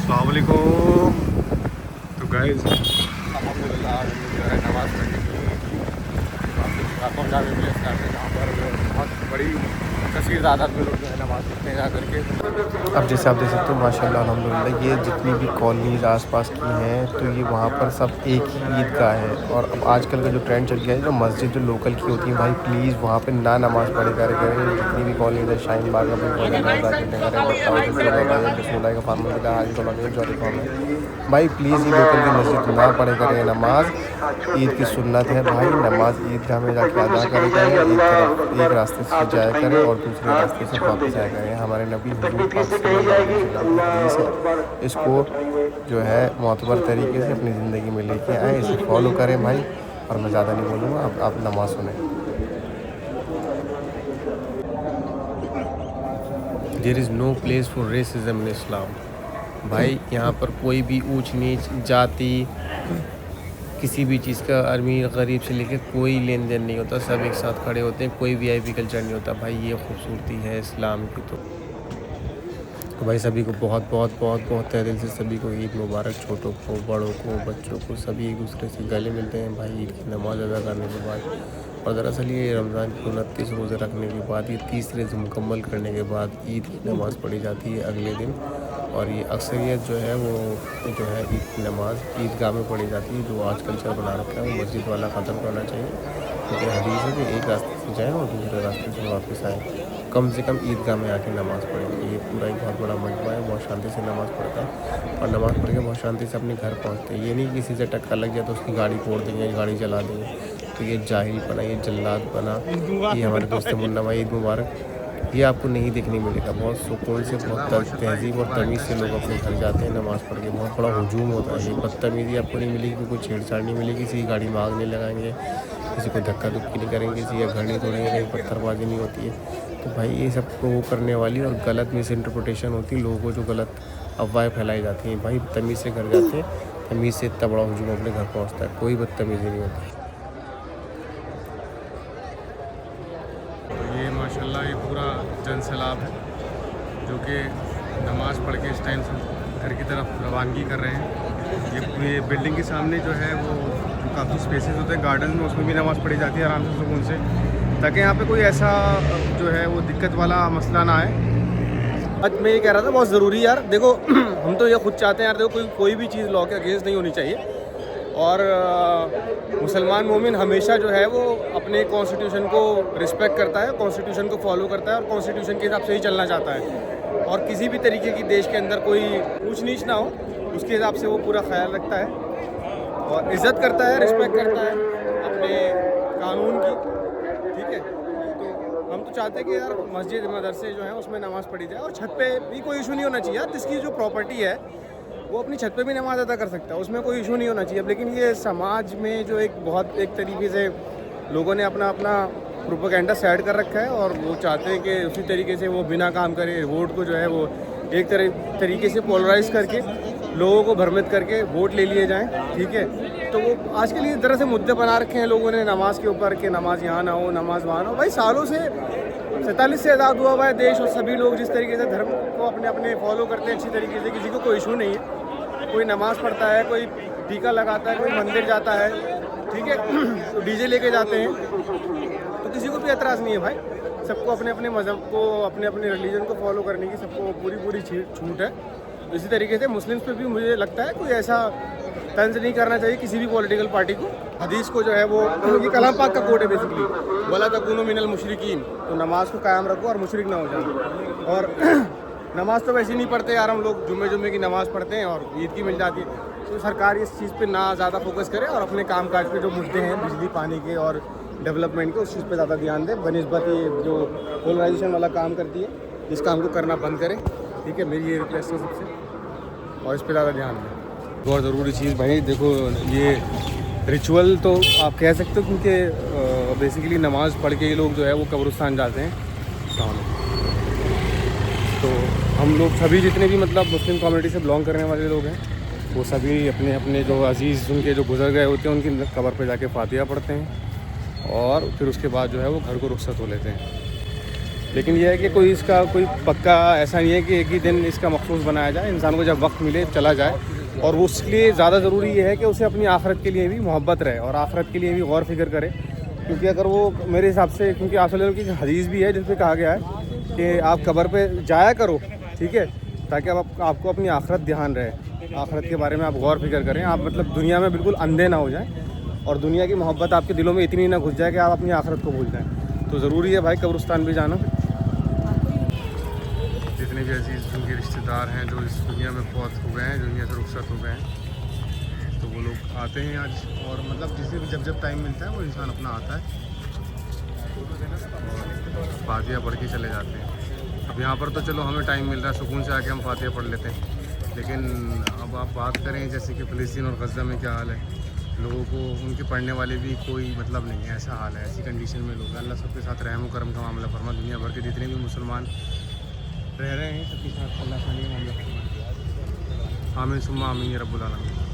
अस्सलाम वालेकुम। तो गाइस अल्हम्दुलिल्लाह हम लोग जो है नमाज़ पढ़ने के लिए जाने के लिए स्टार्ट है, जहाँ पर बहुत बड़ी कसीर तादाद में लोग जो है नमाज़ पढ़ते हैं जा करके। अब जैसे आप देख सकते हो माशाल्लाह अल्हम्दुलिल्लाह, ये जितनी भी कॉलोनीज आसपास की हैं तो ये वहाँ पर सब एक ही ईदगाह है। और अब आजकल का जो ट्रेंड चल गया है, जो मस्जिद जो लोकल की होती है भाई, प्लीज़ वहाँ पे ना नमाज़ पढ़े करें। जितनी भी कॉलोनीज है, शाहीन बाग का भाई, प्लीज़ ये लोकल की मस्जिद ना पढ़े करें नमाज़। ईद की सुन्नत है भाई, नमाज ईदगाह में जाके अदा करे करें। एक रास्ते से जाया करें और दूसरे रास्ते से वापस आया करें। हमारे नबी हुजूर पाक सल्लल्लाहु अलैहि वसल्लम की हदीस है, इसको जो है मोतबर तरीके से अपनी ज़िंदगी में लेके आए, इसे फॉलो करें भाई। और मैं ज़्यादा नहीं बोलूँगा, अब आप नमाज़ सुनें। There is no place for racism in Islam. भाई यहाँ पर कोई भी ऊंच नीच जाति किसी भी चीज़ का अमीर गरीब से लेकर कोई लेन देन नहीं होता, सब एक साथ खड़े होते हैं। कोई वीआईपी कल्चर नहीं होता भाई, ये खूबसूरती है इस्लाम की। तो भाई सभी को बहुत बहुत बहुत बहुत तहे दिल से सभी को ईद मुबारक। छोटों को, बड़ों को, बच्चों को, सभी एक दूसरे से गले मिलते हैं भाई ईद की नमाज़ अदा करने के बाद। और दरअसल ये रमज़ान के 29 रोज़े रखने के बाद, ये 30 रोज़े मुकम्मल करने के बाद ईद की नमाज़ पढ़ी जाती है अगले दिन। और ये अक्सरियत जो है वो जो है ईद की नमाज़ ईदगाह में पढ़ी जाती है। जो आज कल्चर बना रखा है वो मस्जिद वाला ख़त्म करना चाहिए, क्योंकि हदीस है कि एक रास्ते से जाएँ और दूसरे रास्ते से वापस आएँ। कम से कम ईदगाह में आके नमाज़ पढ़ें। ये पूरा एक बहुत बड़ा मजमा है, बहुत शांति से नमाज़ पढ़ता है और नमाज़ पढ़ के बहुत शांति से अपने घर पहुँचते हैं। ये नहीं किसी से टक्कर लग जाए तो उसकी गाड़ी फोड़ देंगे, गाड़ी जला देंगे। तो ये जाहिल बना, ये जल्लाद बना, ये हमारे दोस्त मुन्ना भाई ईद मुबारक, ये आपको नहीं देखने मिलेगा। बहुत सुकून से, बहुत तहज़ीब और तमीज़ से लोग अपने घर जाते हैं नमाज़ पढ़ के। बहुत बड़ा हुजूम होता है, ये बदतमीज़ी आपको नहीं मिलेगी, कोई छेड़छाड़ नहीं मिलेगी, किसी की गाड़ी में आग नहीं लगाएंगे, किसी को धक्का धुक्की नहीं करेंगे, किसी का घर नहीं तोड़ेंगे, कहीं पत्थरबाजी नहीं होती है। तो भाई ये सब वो करने वाली और गलत मिस इंटरप्रिटेशन होती है, लोगों को जो गलत अफवाहें फैलाई जाती हैं। भाई तमीज़ से घर जाते हैं, तमीज़ से इतना बड़ा हुजूम अपने घर पहुँचता है, कोई बदतमीज़ी नहीं होती। ये माशाल्लाह ये पूरा जनसैलाब है जो कि नमाज़ पढ़ के इस टाइम से घर की तरफ रवानगी कर रहे हैं। ये बिल्डिंग के सामने जो है वो जो काफ़ी स्पेसेस होते हैं गार्डन में, उसमें भी नमाज़ पढ़ी जाती है आराम से सुकून से, ताकि यहाँ पे कोई ऐसा जो है वो दिक्कत वाला मसला ना आए। आज मैं ये कह रहा था बहुत ज़रूरी यार, देखो हम तो ये खुद चाहते हैं यार, देखो कोई भी चीज़ लॉ के अगेंस्ट नहीं होनी चाहिए। और मुसलमान मोमिन हमेशा जो है वो अपने कॉन्स्टिट्यूशन को रिस्पेक्ट करता है, कॉन्स्टिट्यूशन को फॉलो करता है और कॉन्स्टिट्यूशन के हिसाब से ही चलना चाहता है। और किसी भी तरीके की देश के अंदर कोई ऊंच नीच ना हो, उसके हिसाब से वो पूरा ख्याल रखता है और इज़्ज़त करता है, रिस्पेक्ट करता है अपने कानून की। ठीक है, तो हम तो चाहते हैं कि यार मस्जिद मदरसे जो हैं उसमें नमाज़ पढ़ी जाए और छत पे भी कोई इशू नहीं होना चाहिए यार। जिसकी जो प्रॉपर्टी है वो अपनी छत पे भी नमाज़ अदा कर सकता है, उसमें कोई इशू नहीं होना चाहिए। लेकिन ये समाज में जो एक तरीके से लोगों ने अपना प्रोपेगेंडा सेट कर रखा है और वो चाहते हैं कि उसी तरीके से वो बिना काम करे वोट को जो है वो एक तरीके से पोलराइज़ करके लोगों को भ्रमित करके वोट ले लिए जाएँ। ठीक है, तो वो आज के लिए इस तरह से मुद्दे बना रखे हैं लोगों ने नमाज़ के ऊपर कि नमाज़ यहाँ ना हो, नमाज़ वहाँ ना हो। भाई सालों से 47 से आज़ाद हुआ हुआ है देश और सभी लोग जिस तरीके से धर्म को अपने फॉलो करते हैं अच्छी तरीके से, किसी को कोई इशू नहीं है। कोई नमाज़ पढ़ता है, कोई टीका लगाता है, कोई मंदिर जाता है, ठीक है, तो डीजे लेके जाते हैं, तो किसी को भी एतराज़ नहीं है भाई। सबको अपने अपने मज़हब को, अपने अपने रिलीजन को फॉलो करने की सबको पूरी छूट है। इसी तरीके से मुस्लिम्स पे भी मुझे लगता है कोई ऐसा तंज नहीं करना चाहिए किसी भी पॉलिटिकल पार्टी को। हदीस को जो है वो ये कलाम पाक का कोड है बेसिकली, वला तकूनु मिनल मुशरिकीन, तो नमाज को कायम रखो और मुशरिक ना हो जाओ। और नमाज़ तो वैसे ही नहीं पढ़ते यार, हम लोग जुम्मे की नमाज़ पढ़ते हैं और ईद की मिल जाती है। तो सरकार इस चीज़ पे ना ज़्यादा फोकस करे और अपने कामकाज पे जो मुद्दे हैं बिजली पानी के और डेवलपमेंट के, उस चीज़ पे ज़्यादा ध्यान दें बनिस्बत ये जो पोलराइजेशन वाला काम करती है, इस काम को करना बंद करें। ठीक है, मेरी ये रिक्वेस्ट है सबसे, और इस पर ज़्यादा ध्यान दें। बहुत ज़रूरी चीज़ भाई, देखो ये रिचुअल तो आप कह सकते हो, क्योंकि बेसिकली नमाज़ पढ़ के ये लोग जो है वो कब्रिस्तान जाते हैं। तो हम लोग सभी जितने भी मतलब मुस्लिम कम्युनिटी से बिलोंग करने वाले लोग हैं, वो सभी अपने अपने जो अजीज़ उनके जो गुजर गए होते हैं उनकी कब्र पे जाके फातिहा पढ़ते हैं और फिर उसके बाद जो है वो घर को रुखसत हो लेते हैं। लेकिन यह है कि कोई इसका कोई पक्का ऐसा नहीं है कि एक ही दिन इसका मखसूस बनाया जाए। इंसान को जब वक्त मिले चला जाए, और वो उसके लिए ज़्यादा ज़रूरी ये है कि उसे अपनी आखिरत के लिए भी मोहब्बत रहे और आखिरत के लिए भी गौर फिक्र करे। क्योंकि अगर वो मेरे हिसाब से, क्योंकि आप की हदीस भी है जिस पर कहा गया है कि आप कब्र पे जाया करो, ठीक है, ताकि आपको अपनी आखिरत ध्यान रहे, आखिरत के बारे में आप गौर फिक्र करें, आप मतलब दुनिया में बिल्कुल अंधे ना हो जाएं और दुनिया की मोहब्बत आपके दिलों में इतनी ना घुस जाए कि आप अपनी आखिरत को भूल जाएं। तो ज़रूरी है भाई कब्रिस्तान भी जाना। जितने भी अजीज़ उनके रिश्तेदार हैं जो इस दुनिया में फौत हो गए हैं, दुनिया से रुखसत हो गए हैं, तो वो लोग आते हैं आज, और मतलब जिसे भी जब टाइम मिलता है वो इंसान अपना आता है और फातिहा पढ़ के चले जाते हैं। अब यहाँ पर तो चलो हमें टाइम मिल रहा है, सुकून से आके हम फातिहा पढ़ लेते हैं, लेकिन अब आप बात करें जैसे कि फ़लस्तीन और गज़ा में क्या हाल है, लोगों को उनके पढ़ने वाले भी कोई मतलब नहीं है, ऐसा हाल है, ऐसी कंडीशन में लोग। अल्लाह सबके साथ रहम करम का मामला फरमा, दुनिया भर के जितने भी मुसलमान रह रहे हैं सबके साथ अल्लाह का मामला फरमा। आमीन सुम्मा आमीन या रब्बुल आलमीन।